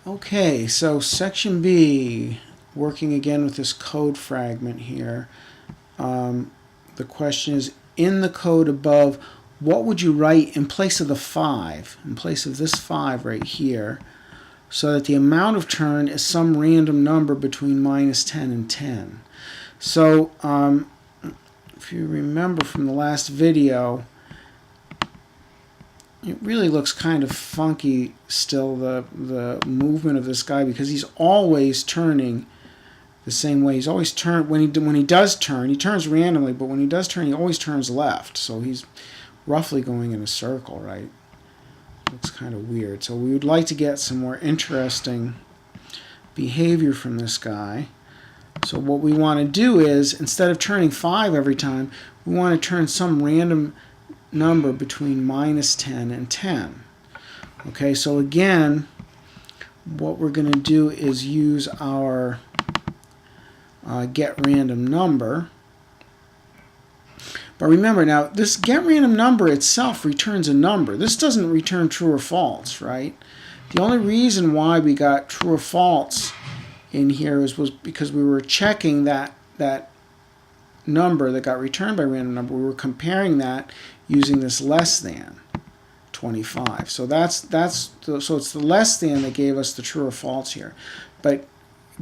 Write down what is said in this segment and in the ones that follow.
Okay, so section B, working again with this code fragment here. The question is, in the code above, what would you write in place of the 5, in place of this 5 right here, so that the amount of turn is some random number between -10 and 10? So, if you remember from the last video, it really looks kind of funky still, the movement of this guy, because he's always turning the same way. He's always when he does turn, he turns randomly, but when he does turn, he always turns left. So he's roughly going in a circle, right? Looks kind of weird. So we would like to get some more interesting behavior from this guy. So what we want to do is, instead of turning 5 every time, we want to turn some random number between -10 and 10. Okay, so again, what we're going to do is use our get random number. But remember, now this get random number itself returns a number. This doesn't return true or false, right? The only reason why we got true or false in here was because we were checking that number that got returned by random number. We were comparing that using this less than 25. So so it's the less than that gave us the true or false here. But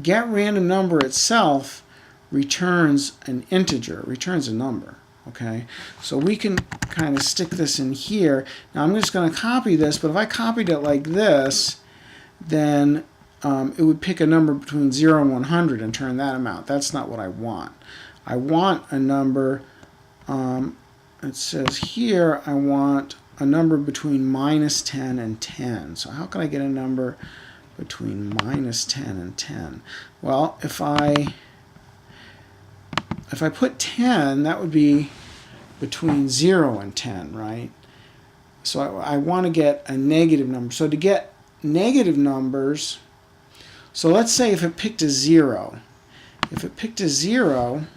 get random number itself returns an integer, returns a number. Okay, so we can kind of stick this in here. Now I'm just going to copy this, but if I copied it like this, then it would pick a number between 0 and 100 and turn that amount. That's not what I want. I want a number, it says here, I want a number between -10 and 10. So how can I get a number between -10 and 10? Well, if I put 10, that would be between 0 and 10, right? So I want to get a negative number. So to get negative numbers, so let's say if it picked a 0. If it picked a 0,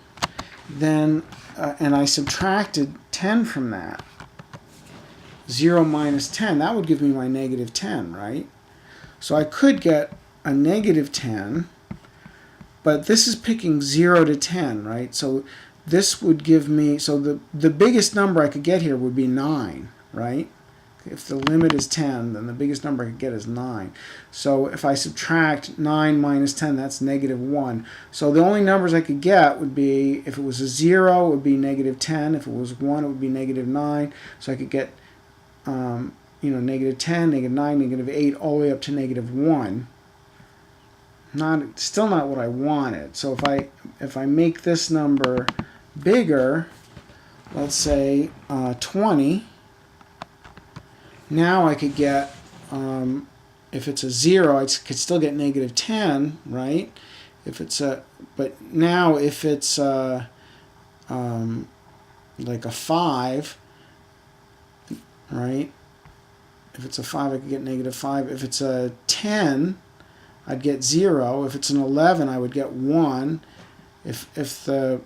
then, and I subtracted 10 from that, 0 minus 10, that would give me my -10, right? So I could get a -10, but this is picking 0 to 10, right? So this would give me, so the biggest number I could get here would be 9, right? If the limit is 10, then the biggest number I could get is 9. So if I subtract 9 minus 10, that's -1. So the only numbers I could get would be, if it was a 0, it would be -10. If it was 1, it would be -9. So I could get, -10, -9, -8, all the way up to -1. Still not what I wanted. So if I make this number bigger, let's say 20, now I could get, if it's a 0, I could still get -10, right? If it's but now if it's like a 5, right? If it's a 5, I could get -5. If it's a 10, I'd get 0. If it's an 11, I would get 1. If the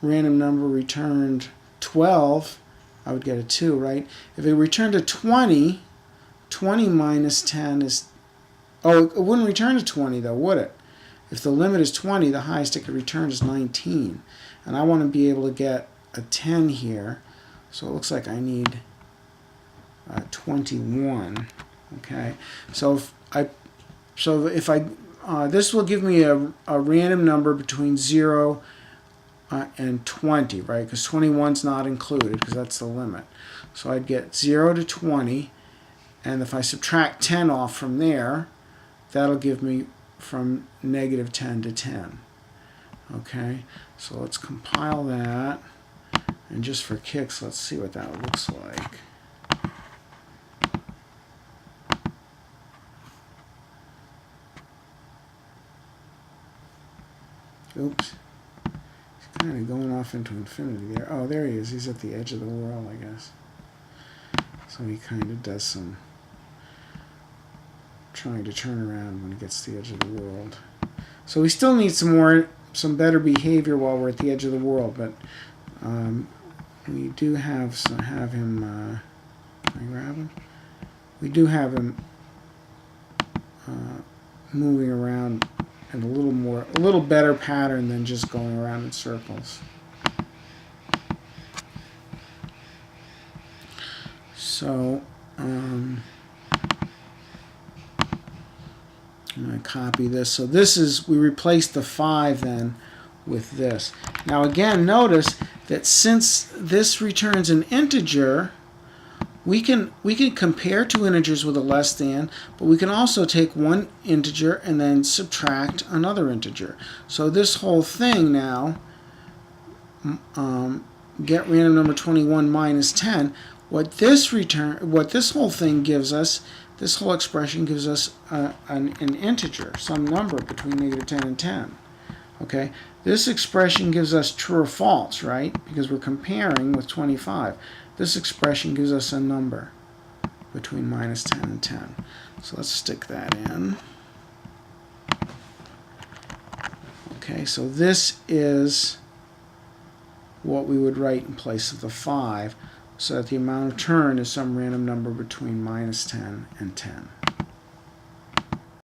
random number returned 12, I would get a 2, right? If it returned a 20, 20 minus 10 is, oh, it wouldn't return to 20 though, would it? If the limit is 20, the highest it could return is 19. And I want to be able to get a 10 here, so it looks like I need 21. Okay, so if I this will give me a random number between 0 and 20, right? Because 21's not included because that's the limit. So I'd get 0 to 20, and if I subtract 10 off from there, that'll give me from -10 to 10. Okay, so let's compile that, and just for kicks, let's see what that looks like. Oops. He's kind of going off into infinity there. Oh, there he is. He's at the edge of the world, I guess. So he kind of does some trying to turn around when he gets to the edge of the world. So we still need some better behavior while we're at the edge of the world, but we do have him. Can I grab him? We do have him moving around in a little better pattern than just going around in circles. So I'm going to copy this. So this is, we replaced the 5 then with this. Now again, notice that since this returns an integer, we can compare two integers with a less than, but we can also take one integer and then subtract another integer. So this whole thing now, get random number 21 minus 10, what this whole thing gives us, this whole expression gives us an integer, some number between negative 10 and 10. Okay, this expression gives us true or false, right? Because we're comparing with 25. This expression gives us a number between minus 10 and 10. So let's stick that in. Okay, so this is what we would write in place of the 5, so that the amount of turn is some random number between minus 10 and 10.